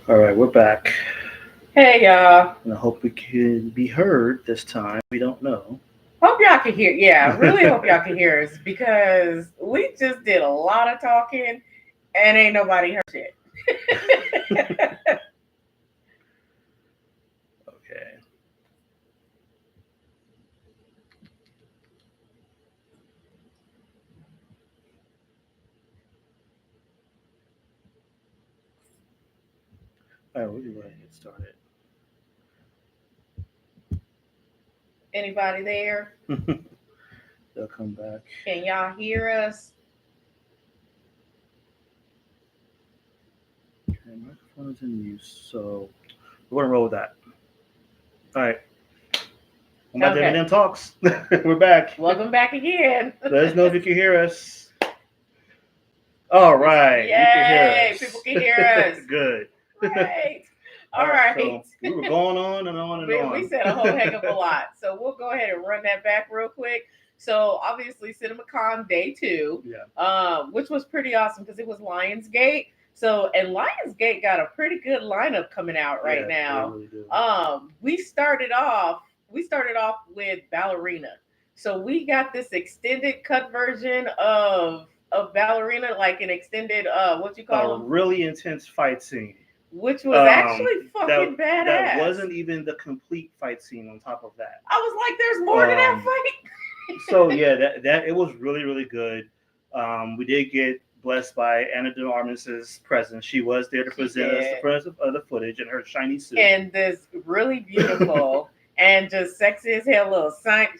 All right, we're back. Hey y'all. And I hope we can be heard this time. We don't know. Hope y'all can hear. Yeah, really hope y'all can hear us because we just did a lot of talking and ain't nobody heard shit. Okay. All right, we're going to get started. Anybody there? They'll come back. Can y'all hear us? Okay, microphone is in use, so we're going to roll with that. All right. Well, my Okay. Eminem talks. We're back. Welcome back again. Let us know if you can hear us. All right, you can hear Yay! People us. can hear us. Good. Great. All All right, right. so we were going on and on and We on. said a whole heck of a lot. So we'll go ahead and run that back real quick. So obviously CinemaCon day two, Yeah. which was pretty awesome because it was Lionsgate. So and Lionsgate got a pretty good lineup coming out right Yeah, they now. really do. We started off with Ballerina. So we got this extended cut version of Ballerina, like an extended what you A call them, really intense fight scene. which was Um, actually that fucking that badass. wasn't even the complete fight scene. On top of that, I was like, there's more to that so yeah, that it was really good. We did get blessed by Anna de Armas's presence. She was there to fight. She present us the did. presence of the footage in her shiny suit. And this really beautiful and just sexy as hell little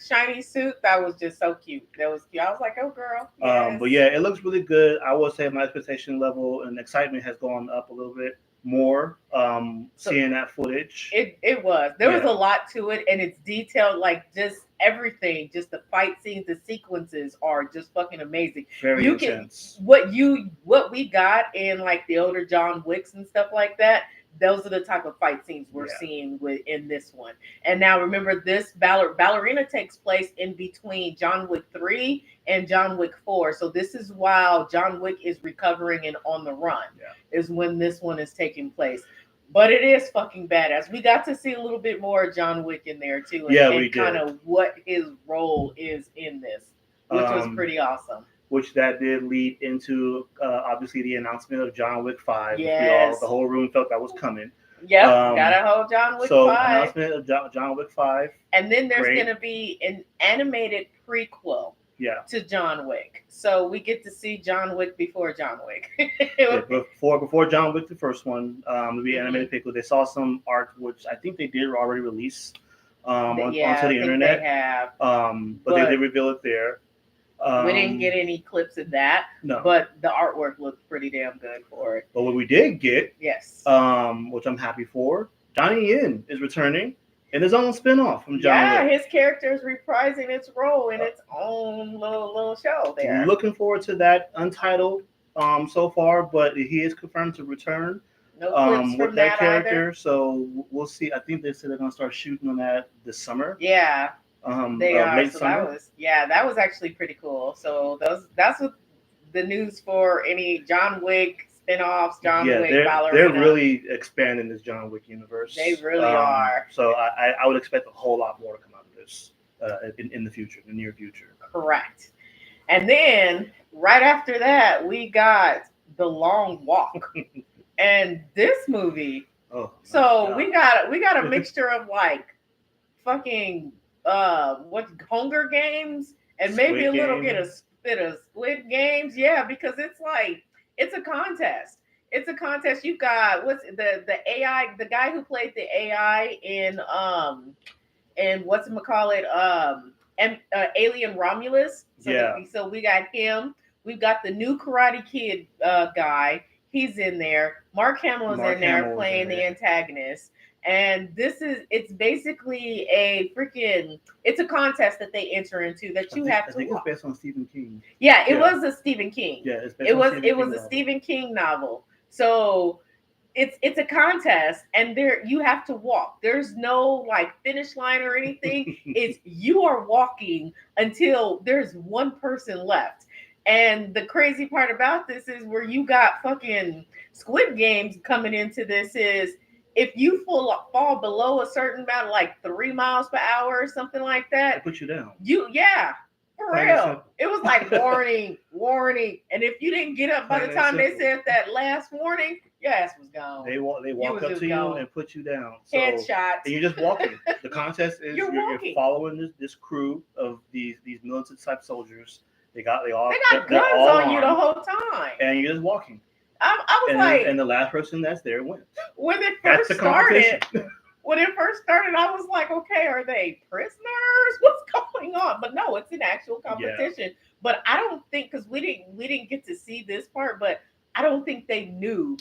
shiny suit that was just so cute. That was cute. I was like, oh girl, yes. But yeah, it looks really good. I will say my expectation level and excitement has gone up a little bit more. So Seeing that footage. it was. There was Yeah, a lot to it and it's detailed like just everything, just the fight scenes, the sequences are just fucking amazing. very You can intense. what we got in like the older John Wicks and stuff like that. Those are the type of fight scenes we're Yeah, seeing with in this one. And now remember, this ballerina takes place in between John Wick 3 and John Wick 4. So this is while John Wick is recovering and on the run. yeah, Is when this one is taking place. But it is fucking badass. We got to see a little bit more of John Wick in there too, yeah. and We kind did. of what his role is in this, which was Um, pretty awesome. which that did lead into obviously the announcement of John Wick 5, which we all, Yes. the whole room felt that was coming. Yep. Got Um, a whole John Wick so 5. announcement of John Wick 5, And then there's great. going to be an animated prequel Yeah, to John Wick. So we get to see John Wick before John Wick. yeah. Before John Wick the first one, to be Hmm. animated pickle, they saw some art which I think they did already release onto Yeah, the I think they internet. have. But they But did reveal it there. we didn't Um, get any clips of that. no, But the artwork looked pretty damn good for it. but what we did get, Yes. which I'm happy for, Johnny Yin is returning in his own spinoff from John Yeah, Wick. his character is reprising its role in its own little show there. Looking forward to that untitled so far, but he is confirmed to return No clips with from that that either. character. So we'll see. I think they said they're gonna start shooting on that this summer, Yeah, they are. late So that summer. was that was actually pretty cool. So that's what the news for any John Wick spin-offs, John Yeah, Wick they're ballerina. really expanding this John Wick They universe. really are. So I would expect a whole lot more to come out of this in the future, the near future. Correct. And then right after that, we got The Long Walk. And this movie, Oh my so god. we got a mixture of like fucking what Hunger Games and maybe Squid a little Game. bit of Squid Games. Yeah, because it's like it's a contest. It's a contest. You got what's the AI, the guy who played the AI in what's it call it and Alien Romulus. So Yeah, so we got him. We've got the new Karate Kid guy. He's in there. Mark Hamill is Mark in there Hamill was in playing it. the antagonist. And it's basically a freaking it's a contest that they enter into that you have I to think it's walk. based on Stephen King. Yeah, it Yeah, was a Stephen King. yeah, it's based on Stephen It was King a novel. Stephen King novel. So it's a contest and there you have to walk. There's no like finish line or anything. It's you are walking until there's one person left. And the crazy part about this is where you got fucking Squid Games coming into this is if you fall below a certain amount, like 3 miles per hour or something like They that, put you down. yeah, for Plain and real. simple. It was like warning, warning. And if you didn't get up by the Plain and time they simple. said that last warning, your ass was gone. They walk was up just to you gone. and put you down. So, Headshots. and you're just walking. The contest is You're you're walking. following this crew of these militant type soldiers. They got They they're got guns all on you the armed, whole time. and you're just walking. I was And like, and the last person that's there wins. when it That's first the started, competition. I was like, okay, are they prisoners? What's going on? But no, it's an actual competition. But I don't think because we didn't get to see this part, but I don't think they knew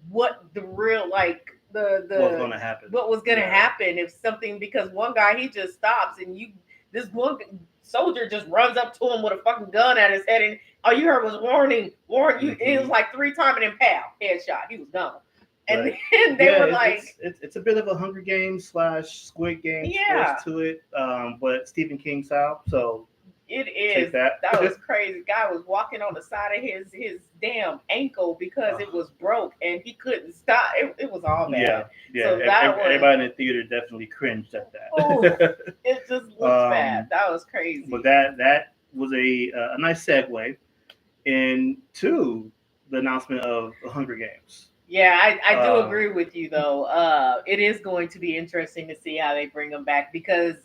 what the real like the What was going to happen? what was going to Yeah. happen if something because one guy he just stops and this one soldier just runs up to him with a fucking gun at his head and all you heard was warning. You. It was like 3 times and then pow, headshot. He was gone. And Right. then they were like, it's a bit of a Hunger Games / Squid Games Yeah. twist to it, but Stephen King style. So it take is. that. That was crazy. Guy was walking on the side of his damn ankle because it was broke and he couldn't stop. It was all bad. Yeah. So that was- everybody in the theater definitely cringed at that. Oh, it just looks bad. That was crazy. But that was a nice segue into the announcement of the Hunger Games. Yeah, I do agree with you though. It is going to be interesting to see how they bring them back because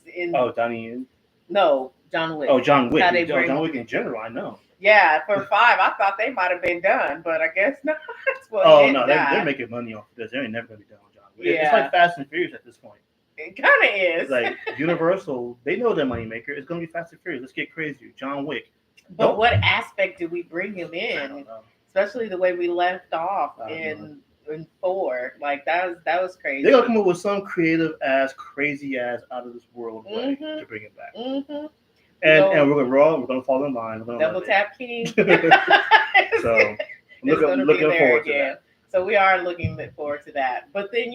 John Wick. Oh, John Wick. How they John Wick in general, I know. Yeah, for 5, I thought they might have been done, but I guess not. Well, no, they're making money off of this. They ain't never gonna be done with John Wick. Yeah. It's like Fast and Furious at this point. It kind of is. Like Universal, they know their moneymaker. It's gonna be Fast and Furious. Let's get crazy. John Wick. But what aspect did we bring him I in? don't know. Especially the way we left off in 4. Like that was crazy. They're gonna come up with some creative ass, crazy ass, out of this world way to bring it back. Mm-hmm. And we're gonna fall in line. Double Tap King. So I'm looking forward to that. So we are looking forward to that. But then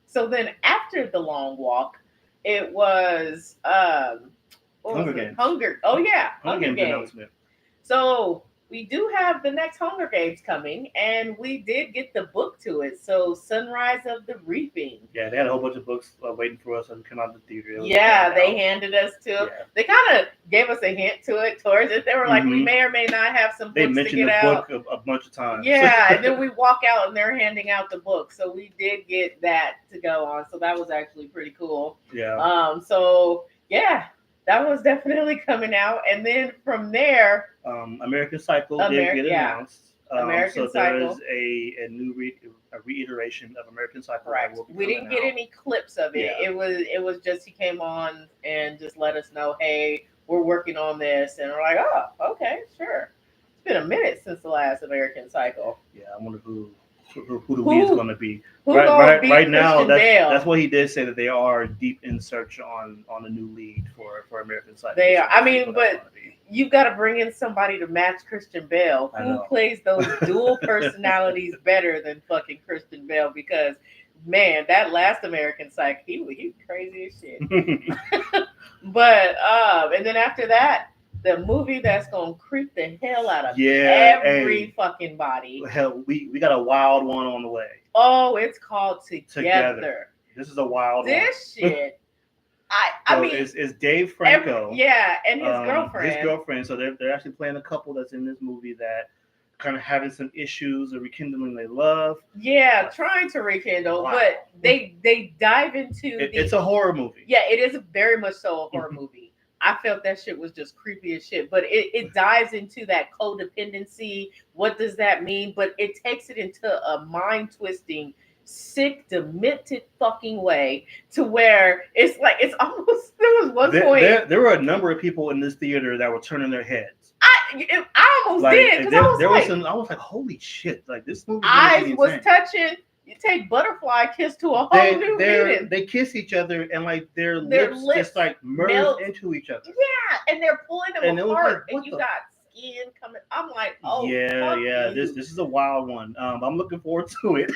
so then after the long walk, it was Hunger Games. Hunger Games announcement. So we do have the next Hunger Games coming, and we did get the book to it. So Sunrise of the Reaping. Yeah, they had a whole bunch of books waiting for us as we come out of the theater. They handed us to. They kind of gave us a hint to it towards it. They were like, we may or may not have some books to get out. They mentioned the book a bunch of times. Yeah, and then we walk out and they're handing out the book. So we did get that to go on. So that was actually pretty cool. Yeah. So yeah. That was definitely coming out, and then from there, American Psycho did get announced. American so Psycho. there is a new reiteration of American Psycho. Right. We didn't get any clips of it. Yeah. It was just he came on and just let us know, hey, we're working on this, and we're like, oh, okay, sure. It's been a minute since the last American Psycho. Yeah, I wonder who the lead is going to be. Right now, that's what he did say, that they are deep in search on a new lead for American Psycho. They are. I mean, but you've got to bring in somebody to match Christian Bale. Who plays those dual personalities better than fucking Christian Bale? Because man, that last American Psycho, he was crazy as shit. But and then after that, the movie that's gonna creep the hell out of every fucking body. Hell, we got a wild one on the way. Oh, it's called Together. This is a wild one. This shit. I mean, it's Dave Franco. And his girlfriend. His girlfriend. So they're actually playing a couple that's in this movie that kind of having some issues of rekindling their love. Yeah, trying to rekindle, but they dive into it's a horror movie. Yeah, it is very much so a horror movie. I felt that shit was just creepy as shit, but it dives into that codependency. What does that mean? But it takes it into a mind twisting, sick, demented fucking way to where it's like it's almost. There was one point. There were a number of people in this theater that were turning their heads. I almost did because I was like, holy shit! Like this movie. Eyes was touching. You take Butterfly Kiss to a whole new meaning. They kiss each other and like their lips just like merge into each other. Yeah, and they're pulling them apart, like, and you got skin coming. I'm like, oh yeah. This is a wild one. I'm looking forward to it.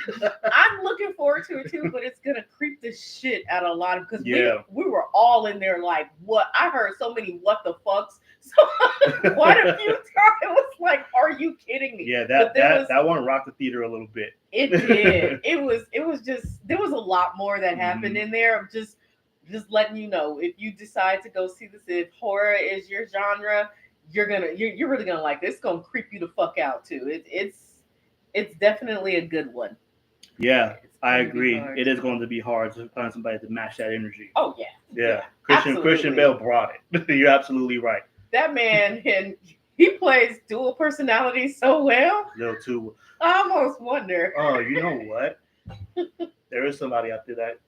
I'm looking forward to it too, but it's gonna creep the shit out of a lot of because we were all in there like, what? I heard so many what the fucks, So quite a few times it was like, are you kidding me? Yeah, that one rocked the theater a little bit. It did. It was just, there was a lot more that happened in there. I'm just letting you know, if you decide to go see this, if horror is your genre, you're really gonna like this. It's gonna creep you the fuck out too. It's definitely a good one. Yeah, I agree. It is going to be hard to find somebody to match that energy. Oh yeah. Christian Bale brought it. You're absolutely right. That man, and he plays dual personality so well. Little too. I almost wonder. Oh, you know what? There is somebody out there that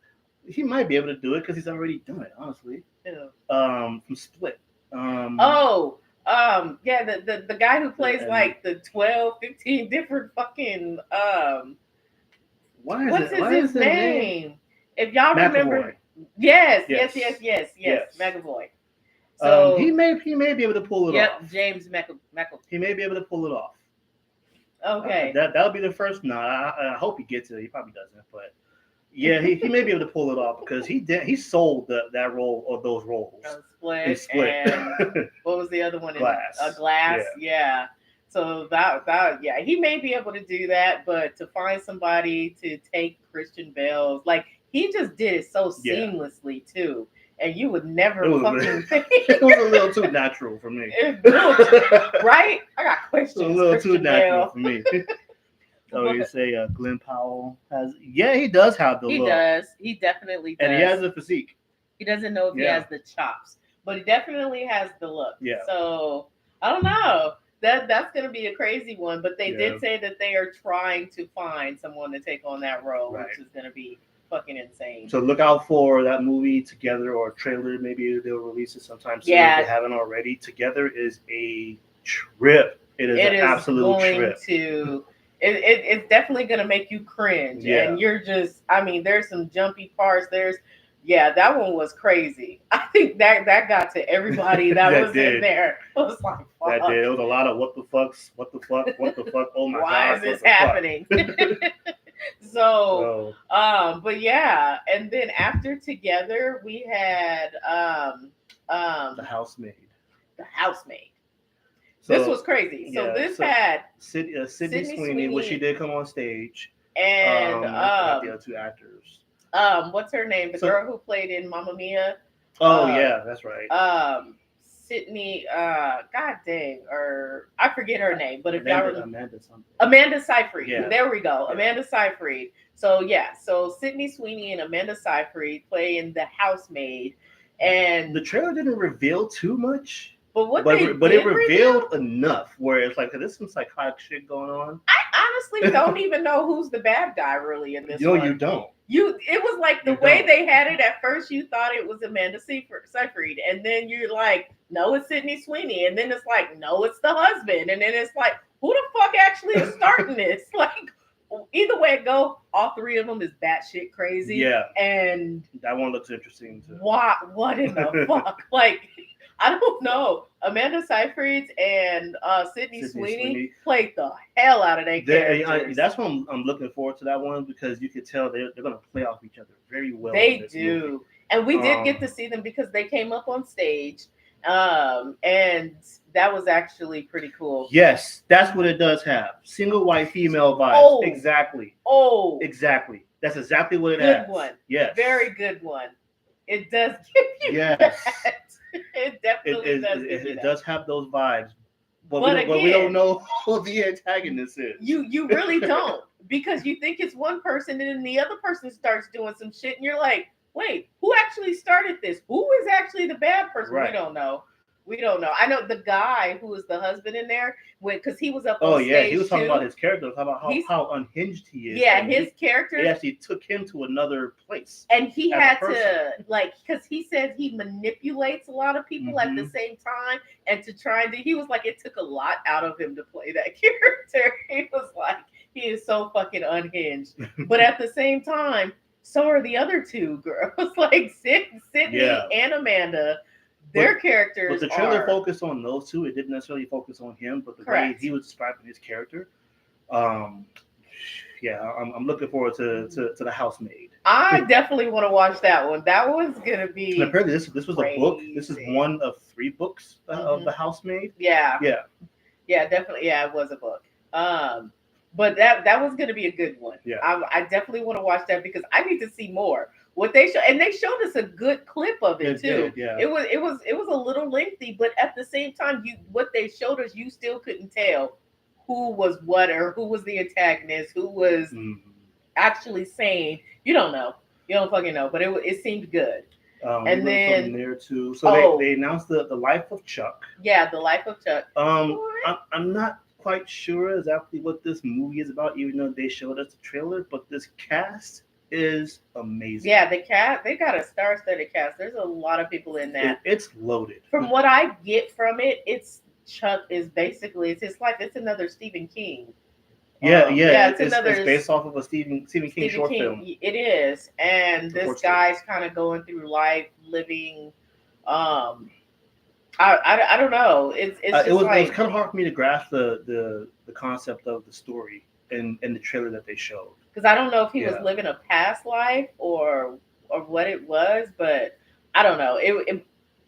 he might be able to do it because he's already done it. Honestly. Yeah. From Split. Yeah, the guy who plays like the 12, 15 different fucking what's his name? If y'all McAvoy. remember, yes, McAvoy. So he may be able to pull it off. Yep, James McAvoy. He may be able to pull it off. Okay. That'll be the first. No, I hope he gets it. He probably doesn't, but yeah, he may be able to pull it off because he sold that role or those roles. Split. And what was the other one? Glass. Glass. Yeah. So that he may be able to do that, but to find somebody to take Christian Bale's, like, he just did it so seamlessly too. And you would never fucking think. It was a little too natural for me. Right? I got questions. It's a little too natural for me. So you say Glenn Powell has? Yeah, he does have the look. He does. He definitely does. And he has a physique. He doesn't know if he has the chops, but he definitely has the look. Yeah. So I don't know. That's going to be a crazy one. But they did say that they are trying to find someone to take on that role, which is going to be fucking insane. So look out for that movie Together, or a trailer. Maybe they'll release it sometime soon if they haven't already. Together is a trip. It is an absolute trip. It's definitely going to make you cringe. Yeah. And you're just, I mean, there's some jumpy parts. That one was crazy. I think that got to everybody that was in there. It was like, fuck. That did. It was a lot of what the fuck, oh my God. Why is this happening? So, but yeah, and then after Together, we had The Housemaid. So, this was crazy. So this had Sydney Sweeney, which she did come on stage, and the other two actors. What's her name? The girl who played in Mamma Mia. Oh yeah, that's right. Sydney, god dang, or I forget her name, but if y'all remember, Amanda Seyfried. Yeah. There we go, Amanda Seyfried. So Sydney Sweeney and Amanda Seyfried play in The Housemaid, and the trailer didn't reveal too much. But it revealed enough where it's like there's some psychotic shit going on. I honestly don't even know who's the bad guy really in this one. You don't. It was like the way they had it at first, you thought it was Amanda Seyfried, and then you're like, no, it's Sydney Sweeney, and then it's like, no, it's the husband, and then it's like, who the fuck actually is starting this? Like, either way it go, all three of them is batshit crazy. Yeah, and that one looks interesting too. What in the fuck? Like, I don't know. Amanda Seyfried and Sydney Sweeney played the hell out of their characters. That's what I'm looking forward to that one, because you could tell they're going to play off each other very well. They do. Movie. And we did get to see them because they came up on stage. And that was actually pretty cool. Yes, that's what it does have. Single white female vibes. Exactly. Exactly. That's exactly what it has. Good one. Yes. Very good one. It does give you that. It definitely does. It does have those vibes, but we don't know who the antagonist is. You really don't, because you think it's one person, and then the other person starts doing some shit, and you're like, wait, who actually started this? Who is actually the bad person? Right. We don't know. I know the guy who was the husband in there, because he was up on stage. Oh yeah, he was talking about his character, about how unhinged he is. Yeah, his character. It actually took him to another place. And he had to, because he said he manipulates a lot of people at the same time, and to try and he was like, it took a lot out of him to play that character. He was like, he is so fucking unhinged. But at the same time, so are the other two girls, like Sydney and Amanda. Their characters. But the trailer focused on those two. It didn't necessarily focus on him, but the way he was describing his character. I'm looking forward to the Housemaid. I definitely want to watch that one. That one's gonna be. And apparently, this was a book. This is one of 3 books of the Housemaid. Yeah, definitely. Yeah, it was a book. But that was gonna be a good one. Yeah, I definitely want to watch that because I need to see more. What they show, and they showed us a good clip of it too. Yeah. It was a little lengthy, but at the same time, what they showed us, you still couldn't tell who was what or who was the antagonist, who was actually saying. You don't know. You don't fucking know. But it seemed good. And then from there too. So they announced the Life of Chuck. Yeah, the Life of Chuck. I'm not quite sure exactly what this movie is about, even though they showed us the trailer. But this cast is amazing. Yeah, they got a star-studded cast. There's a lot of people in that. It's loaded. From what I get from it, Chuck is basically it's like it's another Stephen King. Yeah. It's based off of a Stephen King short film. It is, and this guy's kind of going through life, living. I don't know. It was kind of hard for me to grasp the concept of the story in the trailer that they showed. Because I don't know if he was living a past life or what it was, but I don't know.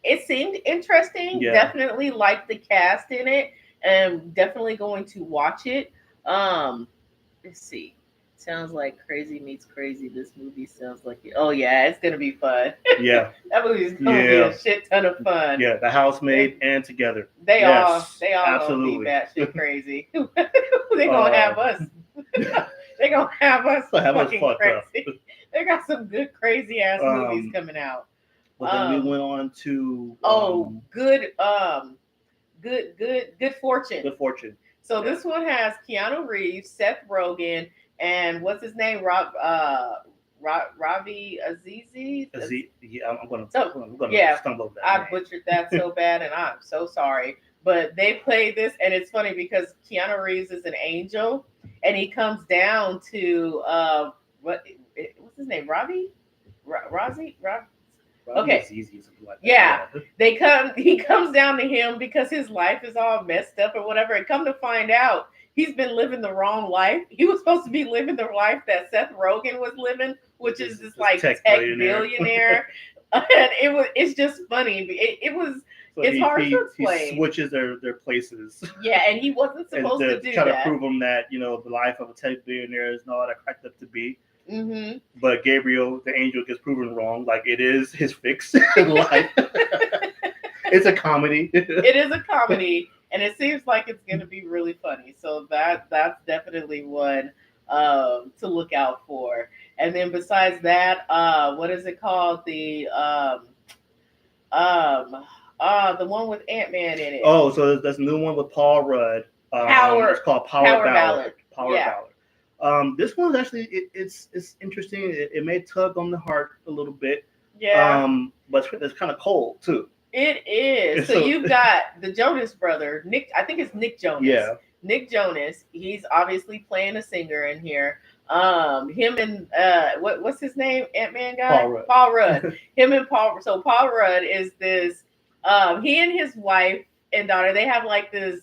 It seemed interesting. Yeah. Definitely liked the cast in it, and definitely going to watch it. Let's see. Sounds like Crazy Meets Crazy. This movie sounds like it. Oh yeah, it's gonna be fun. Yeah, that movie's gonna be a shit ton of fun. Yeah, The Housemaid and Together. They all absolutely. Gonna be batshit crazy. They gonna have us. They gonna have us fucking crazy. They got some good crazy ass movies coming out. But then we went on to Good Fortune. Good Fortune. So this one has Keanu Reeves, Seth Rogen, and what's his name? Ravi Azizi. I'm gonna stumble over that. I butchered that so bad, and I'm so sorry. But they play this, and it's funny because Keanu Reeves is an angel, and he comes down to what's his name? Ravi. Okay. He comes down to him because his life is all messed up or whatever. And come to find out, he's been living the wrong life. He was supposed to be living the life that Seth Rogen was living, which is this like tech billionaire. And it's just funny. It's hard to explain. He switches their places. Yeah, and he wasn't supposed to do that. Try to prove him that the life of a tech billionaire is not that cracked up to be. Mm-hmm. But Gabriel, the angel, gets proven wrong. Like it is his fix in life. It's a comedy. It is a comedy, and it seems like it's going to be really funny. So that's definitely one to look out for. And then besides that, what is it called? The one with Ant-Man in it. Oh, so there's a new one with Paul Rudd. It's called Power Ballad. Power Ballad. This one's actually it's interesting. It may tug on the heart a little bit. Yeah. But it's kind of cold too. It is. So you've got the Jonas brother, Nick. I think it's Nick Jonas. Yeah. Nick Jonas. He's obviously playing a singer in here. Him and what's his name? Ant-Man guy. Paul Rudd. Him and Paul. So Paul Rudd is this. He and his wife and daughter. They have like this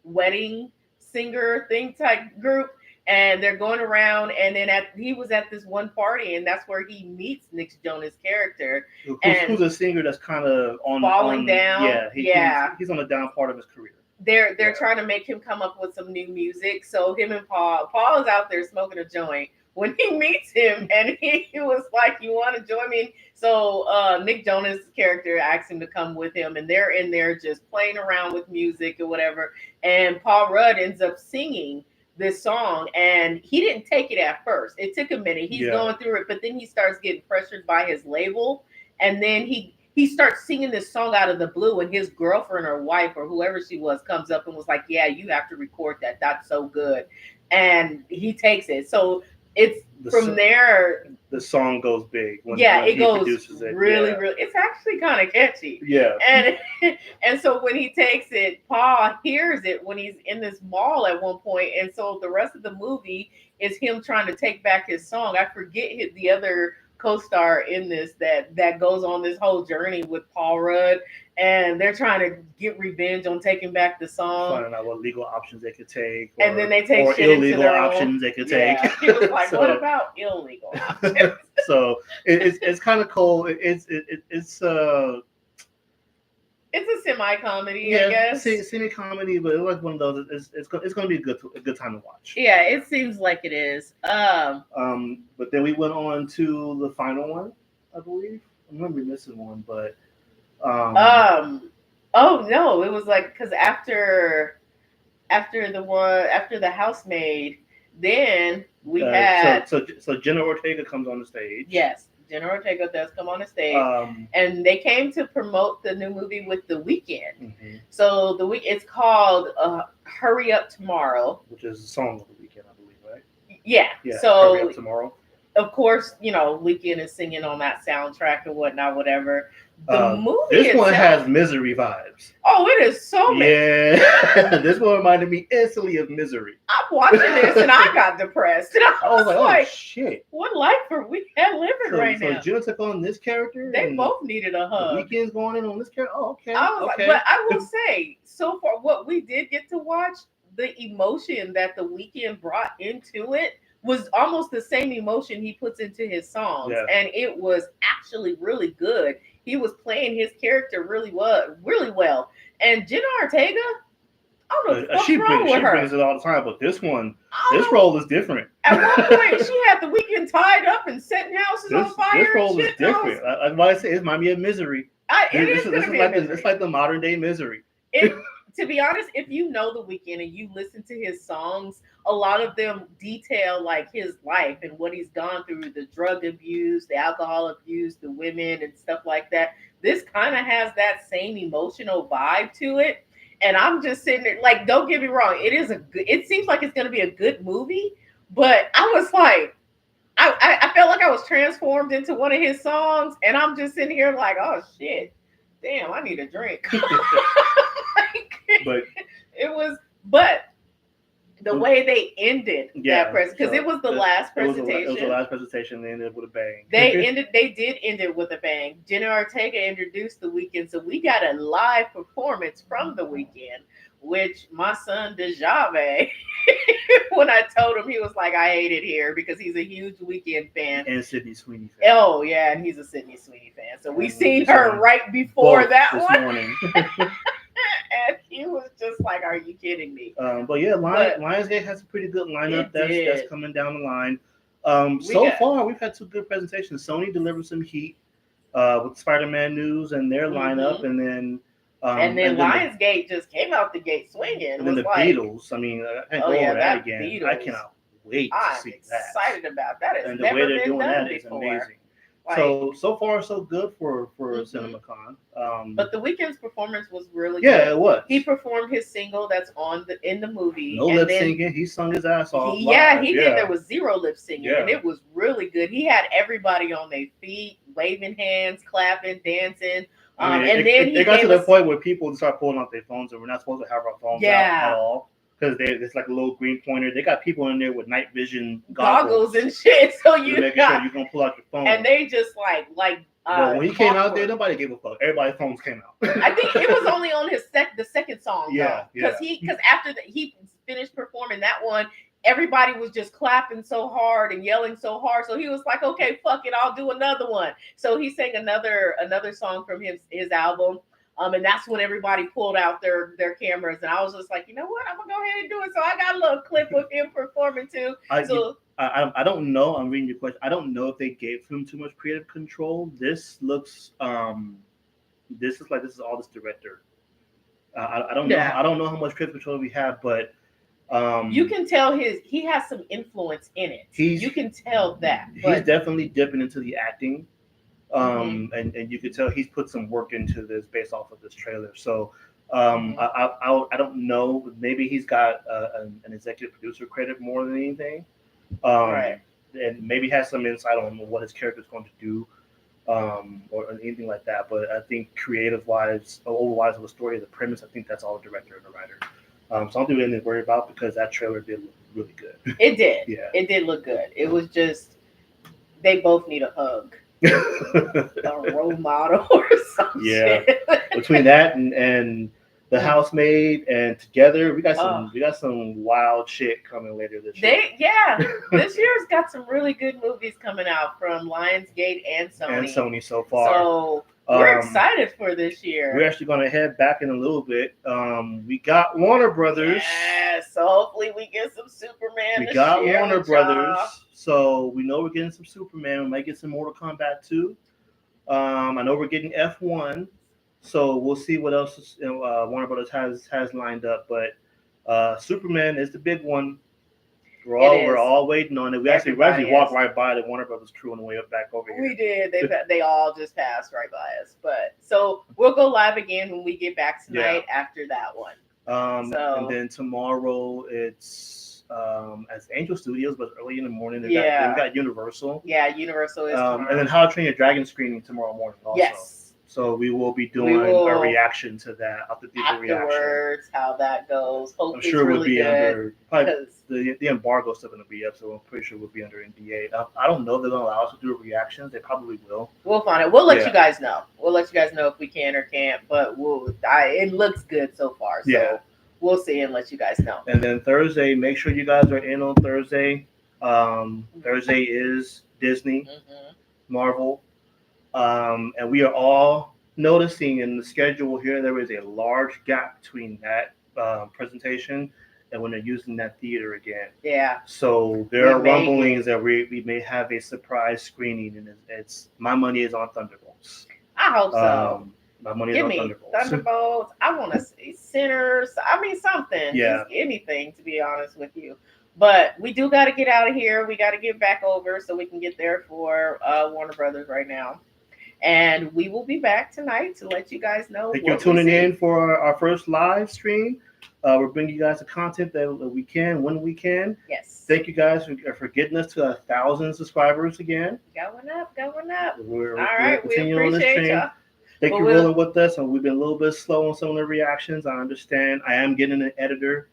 wedding singer thing type group, and they're going around, and then he was at this one party, and that's where he meets Nick Jonas' character. Who's a singer that's kind of falling down. Yeah, he's on the down part of his career. They're trying to make him come up with some new music. So him and Paul is out there smoking a joint when he meets him, and he was like, "You want to join me?" So Nick Jonas' character asked him to come with him, and they're in there just playing around with music or whatever. And Paul Rudd ends up singing this song, and he didn't take it at first. It took a minute. He's going through it, but then he starts getting pressured by his label, and then he starts singing this song out of the blue, and his girlfriend or wife or whoever she was comes up and was like, "Yeah, you have to record that. That's so good." And he takes it. So it's there. The song goes big. It goes really. It's actually kind of catchy. Yeah. And so when he takes it, Paul hears it when he's in this mall at one point, and so the rest of the movie is him trying to take back his song. I forget the other co-star in this that goes on this whole journey with Paul Rudd, and they're trying to get revenge on taking back the song. Finding out what legal options they could take, and then they take or shit illegal into their options own. they could take. He was like, "What about illegal options?" So it's kind of cool. It's a semi-comedy, I guess. Semi-comedy, but it's like one of those. It's going to be a good time to watch. Yeah, it seems like it is. But then we went on to the final one, I believe. I'm gonna be missing one, but oh no, it was like because after the Housemaid, then we had so Jenna Ortega comes on the stage. Yes, Jenna Ortega does come on the stage, and they came to promote the new movie with The Weeknd. Mm-hmm. So it's called "Hurry Up Tomorrow," which is a song of The Weeknd, I believe, right? Yeah. So Hurry Up Tomorrow. Of course, Weeknd is singing on that soundtrack and whatnot, whatever. The movie this itself, one has Misery vibes. Oh, it is so many. Yeah. This one reminded me instantly of Misery. I'm watching this and I got depressed. And I was like, oh shit. What life are we living right now? So Jenna took on this character. They both needed a hug. The Weeknd's going in on this character. Oh, okay. I was like, but I will say, so far, what we did get to watch, the emotion that The Weeknd brought into it was almost the same emotion he puts into his songs. Yeah. And it was actually really good. He was playing his character really well. And Jenna Ortega, I don't know what's wrong with her. She brings it all the time, but this role is different. At one point, she had The Weeknd tied up and setting houses on fire. This role is different. That's why I say it might be a Misery. It's like the modern day Misery. To be honest, if you know The Weeknd and you listen to his songs, a lot of them detail like his life and what he's gone through, the drug abuse, the alcohol abuse, the women and stuff like that. This kind of has that same emotional vibe to it. And I'm just sitting there, like, don't get me wrong, it seems like it's going to be a good movie, but I was like, I felt like I was transformed into one of his songs, and I'm just sitting here like, oh shit, damn, I need a drink. But the way they ended that presentation, because it was the last presentation. It was the last presentation. They ended with a bang. They did end it with a bang. Jenna Ortega introduced The Weeknd, so we got a live performance from The Weeknd, which my son Dejave, when I told him, he was like, I hate it here, because he's a huge Weeknd fan. And Sydney Sweeney fan. Oh, yeah, and he's a Sydney Sweeney fan. So we seen her right before that one. Morning. And he was just like, are you kidding me? But yeah, Lionsgate has a pretty good lineup that's coming down the line. So far, we've had two good presentations. Sony delivered some heat with Spider-Man news and their lineup, and then Lionsgate just came out the gate swinging. And then the Beatles. I mean, I can't go over that again. Beatles, I cannot wait to see that. I'm excited about that. And the way they're doing that is amazing. Like, so far so good for CinemaCon. But The Weeknd's performance was really good. Yeah, it was. He performed his single that's in the movie. No lip singing. He sung his ass off. He did. There was zero lip singing, and it was really good. He had everybody on their feet, waving hands, clapping, dancing. It got to the point where people start pulling out their phones, and we're not supposed to have our phones out at all. Because it's like a little green pointer. They got people in there with night vision goggles and shit. So you making sure you're gonna pull out your phone. And they just like. But when he came out there, nobody gave a fuck. Everybody's phones came out. I think it was only on the second song. Yeah, because after he finished performing that one, everybody was just clapping so hard and yelling so hard. So he was like, "Okay, fuck it, I'll do another one." So he sang another song from his album. And that's when everybody pulled out their cameras, and I was just like, you know what, I'm gonna go ahead and do it. So I got a little clip of him performing too. I don't know. I'm reading your question. I don't know if they gave him too much creative control. This looks this is all this director. I don't know. I don't know how much creative control we have, but you can tell he has some influence in it. You can tell that. He's definitely dipping into the acting. And you could tell he's put some work into this based off of this trailer. So I don't know. Maybe he's got an executive producer credit more than anything. Right. And maybe has some insight on what his character is going to do, or anything like that. But I think creative-wise, otherwise of the story, the premise, I think that's all the director and the writer. So I don't think we have anything to worry about because that trailer did look really good. It did. Yeah. It did look good. It was just they both need a hug. A role model or something. Yeah. between that and The Housemaid and Together, we got some wild shit coming later this year. This year's got some really good movies coming out from Lionsgate and Sony. So far. So we're excited for this year. We're actually going to head back in a little bit. We got Warner Brothers. Yes, so hopefully we get some Superman. We got Warner Brothers, so we know we're getting some Superman. We might get some Mortal Kombat 2. I know we're getting F1, so we'll see what else Warner Brothers has lined up. But Superman is the big one. We're all waiting on it. We actually walked right by the Warner Brothers crew on the way back over here. We did. They all just passed right by us. But so we'll go live again when we get back tonight after that one. And then tomorrow it's at Angel Studios, but early in the morning we got Universal. Yeah, Universal is tomorrow. And then How to Train Your Dragon screening tomorrow morning also. Yes. So we will be doing a reaction to that afterwards. How that goes. Hopefully I'm sure we'll be under probably the embargo still going to be up, so I'm pretty sure we'll be under NDA. I don't know if they're going to allow us to do reactions. They probably will. We'll find it. We'll let you guys know. We'll let you guys know if we can or can't. But it looks good so far. So we'll see and let you guys know. And then Thursday, make sure you guys are in on Thursday. Thursday is Disney, Marvel. And we are all noticing in the schedule here there is a large gap between that presentation and when they're using that theater again. Yeah. So there are rumblings that we may have a surprise screening, and it's my money is on Thunderbolts. I hope so. My money is on Thunderbolts. Thunderbolts. I want to see Sinners. I mean something. Yeah. Just anything, to be honest with you. But we do got to get out of here. We got to get back over so we can get there for Warner Brothers right now. And we will be back tonight to let you guys know. Thank you for tuning in for our first live stream. We're bringing you guys the content that we can when we can. Yes. Thank you guys for getting us to 1,000 subscribers again. Going up. We're all right. We appreciate y'all. Thank you for rolling with us. And we've been a little bit slow on some of the reactions. I understand. I am getting an editor.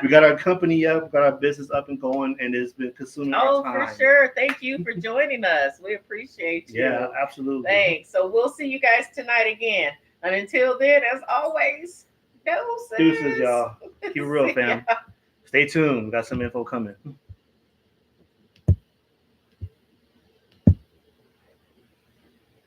we got our company up, we got our business up and going, and it's been consuming our time. For sure. Thank you for joining us. We appreciate you. Yeah, absolutely. Thanks. So we'll see you guys tonight again. And until then, as always, deuces. Deuces, y'all. Keep it real, fam. Stay tuned. We got some info coming.